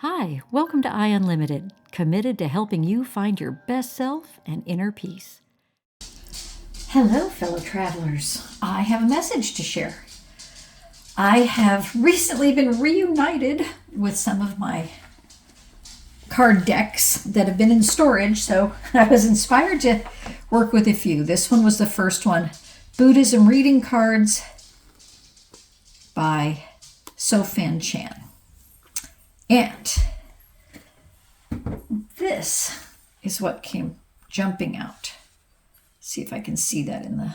Hi, welcome to I Unlimited, committed to helping you find your best self and inner peace. Hello, fellow travelers. I have a message to share. I have recently been reunited with some of my card decks that have been in storage, so I was inspired to work with a few. This one was the first one, Buddhism Reading Cards by Sofan Chan. And this is what came jumping out. See if I can see that in the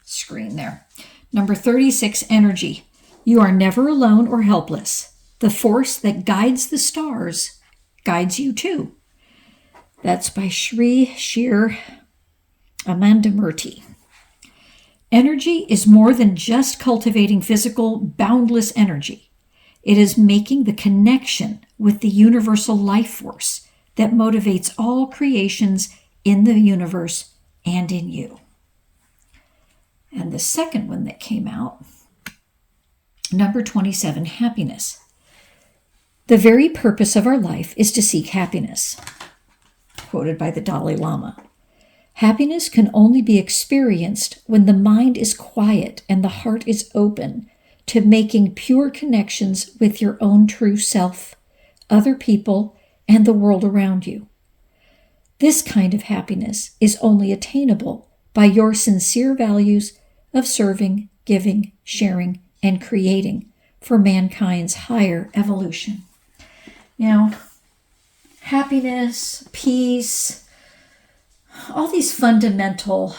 screen there. Number 36, Energy. You are never alone or helpless. The force that guides the stars guides you too. That's by Sri Shir Amandamurti. Energy is more than just cultivating physical, boundless energy. It is making the connection with the universal life force that motivates all creations in the universe and in you. And the second one that came out, number 27, Happiness. The very purpose of our life is to seek happiness. Quoted by the Dalai Lama. Happiness can only be experienced when the mind is quiet and the heart is open to making pure connections with your own true self, other people, and the world around you. This kind of happiness is only attainable by your sincere values of serving, giving, sharing, and creating for mankind's higher evolution. Now, happiness, peace, all these fundamental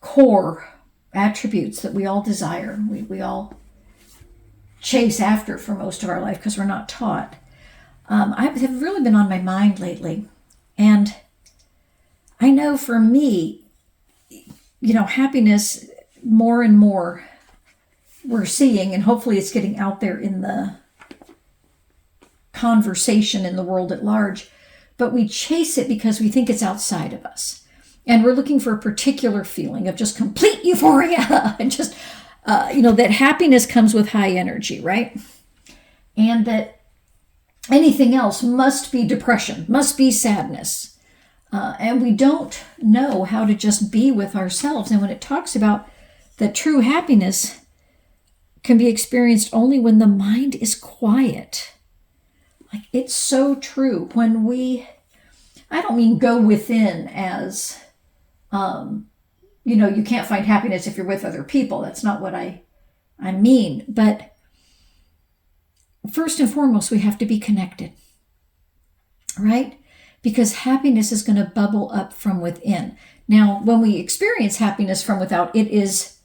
core attributes that we all desire, we all chase after for most of our life because we're not taught, have really been on my mind lately. And I know for me, happiness more and more we're seeing, and hopefully it's getting out there in the conversation in the world at large, but we chase it because we think it's outside of us. And we're looking for a particular feeling of just complete euphoria and just, that happiness comes with high energy, right? And that anything else must be depression, must be sadness. And we don't know how to just be with ourselves. And when it talks about that true happiness can be experienced only when the mind is quiet. Like, it's so true. When I don't mean go within as, you can't find happiness if you're with other people. That's not what I mean. But first and foremost, we have to be connected, right? Because happiness is going to bubble up from within. Now, when we experience happiness from without, it is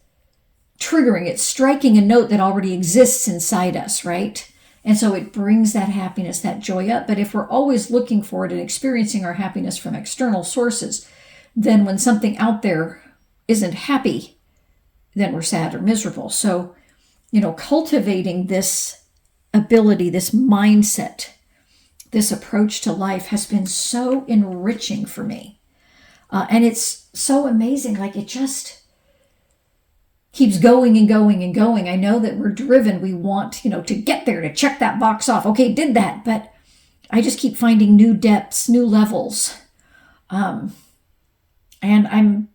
triggering, it's striking a note that already exists inside us, right? And so it brings that happiness, that joy up. But if we're always looking for it and experiencing our happiness from external sources, then when something out there isn't happy, then we're sad or miserable. So, cultivating this ability, this mindset, this approach to life has been so enriching for me. And it's so amazing. Like, it just keeps going and going and going. I know that we're driven. We want, to get there, to check that box off. Okay, did that. But I just keep finding new depths, new levels. And I'm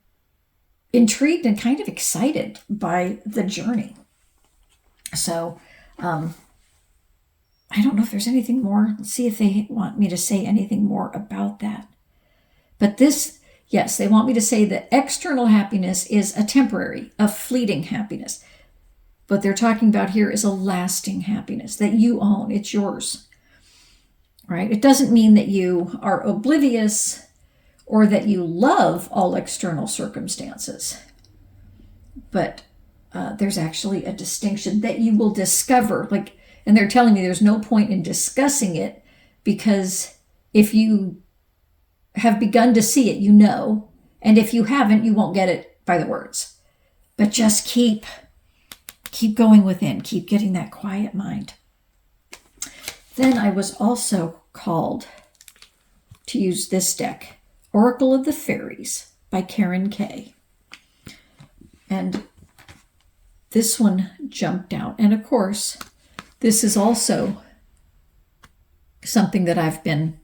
intrigued and kind of excited by the journey. So, I don't know if there's anything more. Let's see if they want me to say anything more about that. But yes, they want me to say that external happiness is a temporary, a fleeting happiness. What they're talking about here is a lasting happiness that you own. It's yours, right? It doesn't mean that you are oblivious or that you love all external circumstances. But there's actually a distinction that you will discover. And they're telling me there's no point in discussing it, because if you have begun to see it, and if you haven't, you won't get it by the words. But just keep going within, keep getting that quiet mind. Then I was also called to use this deck, Oracle of the Fairies by Karen Kay. And this one jumped out. And of course, this is also something that I've been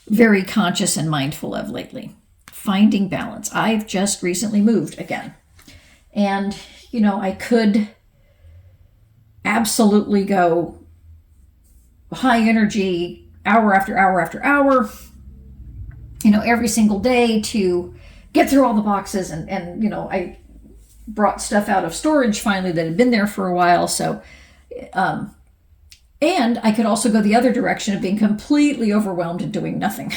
very conscious and mindful of lately. Finding balance. I've just recently moved again. And, I could absolutely go high energy hour after hour after hour, every single day to get through all the boxes. And I brought stuff out of storage finally that had been there for a while. So, and I could also go the other direction of being completely overwhelmed and doing nothing.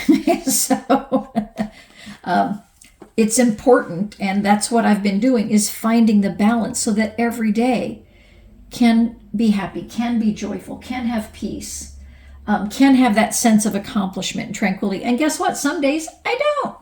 So it's important, and that's what I've been doing, is finding the balance so that every day can be happy, can be joyful, can have peace, can have that sense of accomplishment and tranquility. And guess what? Some days I don't.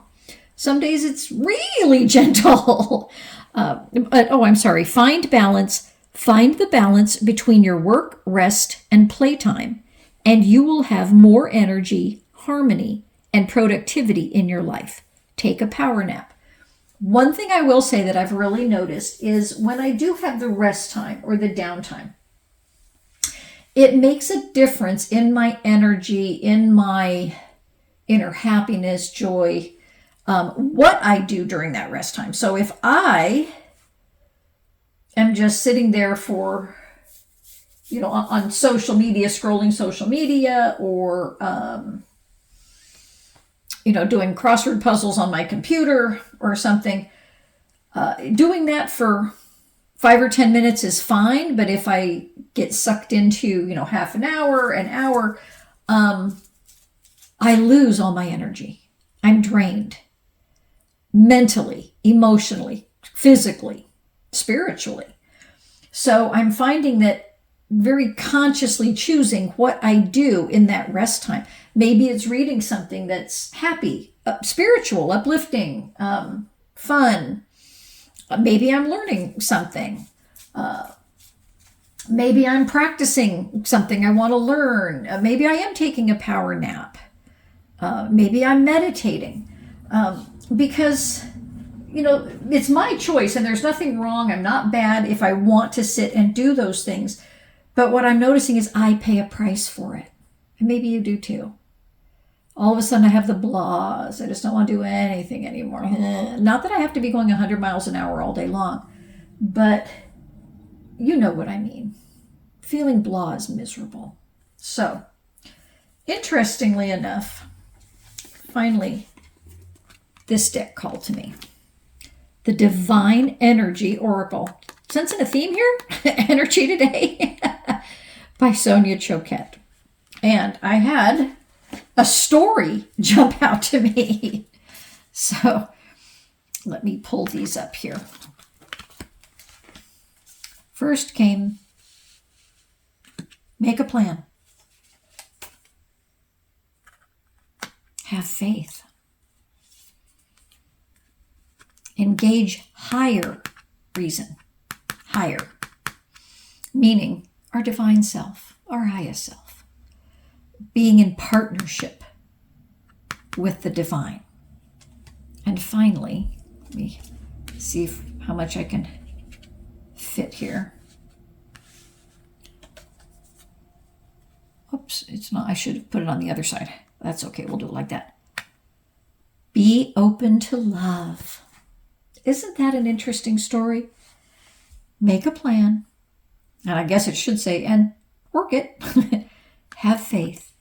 Some days it's really gentle. Find balance. Find the balance between your work, rest, and playtime, and you will have more energy, harmony, and productivity in your life. Take a power nap. One thing I will say that I've really noticed is when I do have the rest time or the downtime, it makes a difference in my energy, in my inner happiness, joy, what I do during that rest time. So if I am just sitting there for, on social media, scrolling social media, or, doing crossword puzzles on my computer or something, doing that for 5 or 10 minutes is fine. But if I get sucked into, half an hour, I lose all my energy. I'm drained mentally, emotionally, physically, spiritually. So I'm finding that very consciously choosing what I do in that rest time. Maybe it's reading something that's happy, spiritual, uplifting, fun. Maybe I'm learning something. Maybe I'm practicing something I want to learn. Maybe I am taking a power nap. Maybe I'm meditating. Because, it's my choice, and there's nothing wrong. I'm not bad if I want to sit and do those things. But what I'm noticing is I pay a price for it. And maybe you do too. All of a sudden I have the blahs. I just don't want to do anything anymore. Not that I have to be going 100 miles an hour all day long, but you know what I mean. Feeling blah is miserable. So, interestingly enough, finally, this deck called to me. The Divine Energy Oracle. Sensing a theme here? Energy today? By Sonia Choquette. And I had a story jump out to me. So let me pull these up here. First came, make a plan. Have faith. Engage higher reason. Higher. Meaning our divine self, our highest self. Being in partnership with the divine. And finally, let me see how much I can fit here. Oops, it's not. I should have put it on the other side. That's okay. We'll do it like that. Be open to love. Isn't that an interesting story? Make a plan. And I guess it should say, and work it. Have faith.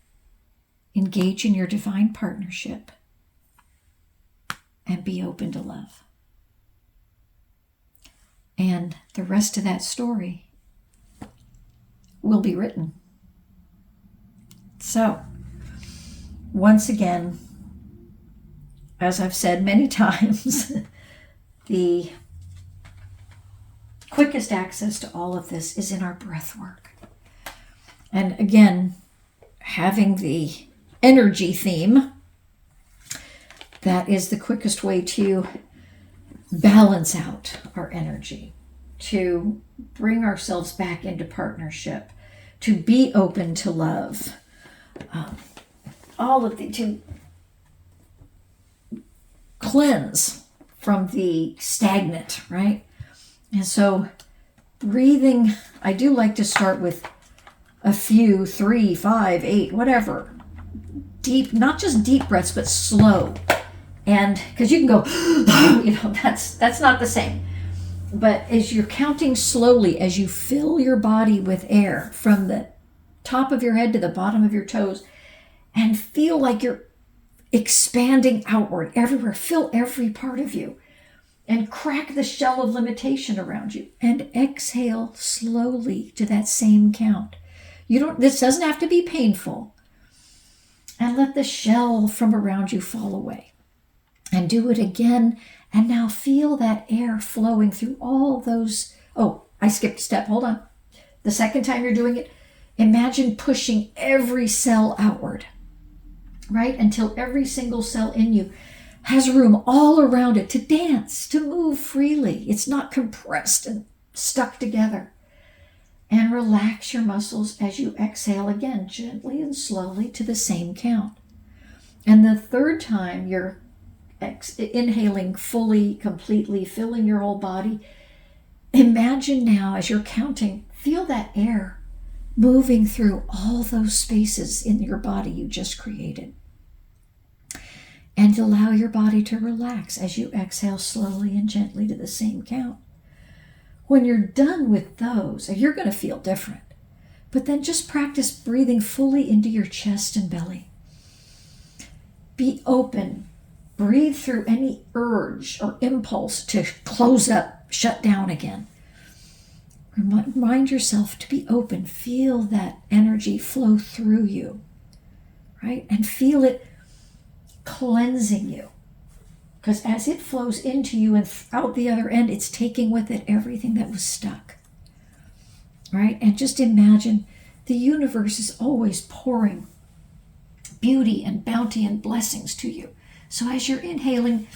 Engage in your divine partnership. And be open to love. And the rest of that story will be written. So, once again, as I've said many times, the quickest access to all of this is in our breath work. And again, having the energy theme, that is the quickest way to balance out our energy, to bring ourselves back into partnership, to be open to love, to cleanse from the stagnant, right? And so breathing, I do like to start with a few, 3, 5, 8, whatever. Deep, not just deep breaths, but slow. And because you can go, that's not the same. But as you're counting slowly, as you fill your body with air from the top of your head to the bottom of your toes, and feel like you're expanding outward everywhere, fill every part of you, and crack the shell of limitation around you, and exhale slowly to that same count. This doesn't have to be painful. And let the shell from around you fall away. And do it again. And now feel that air flowing through all those. Oh, I skipped a step. Hold on. The second time you're doing it, imagine pushing every cell outward, right? Until every single cell in you has room all around it to dance, to move freely. It's not compressed and stuck together. And relax your muscles as you exhale again, gently and slowly to the same count. And the third time you're inhaling fully, completely, filling your whole body, imagine now as you're counting, feel that air moving through all those spaces in your body you just created. And allow your body to relax as you exhale slowly and gently to the same count. When you're done with those, you're going to feel different. But then just practice breathing fully into your chest and belly. Be open. Breathe through any urge or impulse to close up, shut down again. Remind yourself to be open. Feel that energy flow through you, right? And feel it cleansing you. Because as it flows into you and out the other end, it's taking with it everything that was stuck. Right? And just imagine the universe is always pouring beauty and bounty and blessings to you. So as you're inhaling,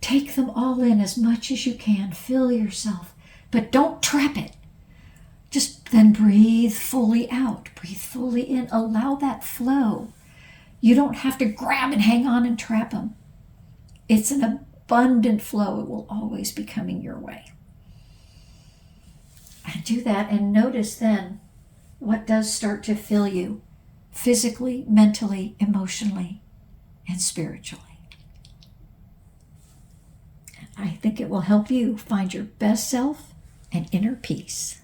take them all in as much as you can. Fill yourself, but don't trap it. Just then breathe fully out. Breathe fully in. Allow that flow. You don't have to grab and hang on and trap them. It's an abundant flow. It will always be coming your way. And do that and notice then what does start to fill you physically, mentally, emotionally, and spiritually. I think it will help you find your best self and inner peace.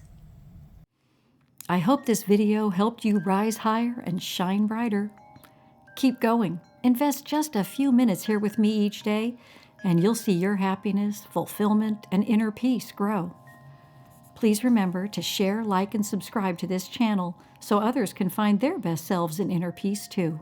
I hope this video helped you rise higher and shine brighter. Keep going. Invest just a few minutes here with me each day, and you'll see your happiness, fulfillment, and inner peace grow. Please remember to share, like, and subscribe to this channel so others can find their best selves and inner peace too.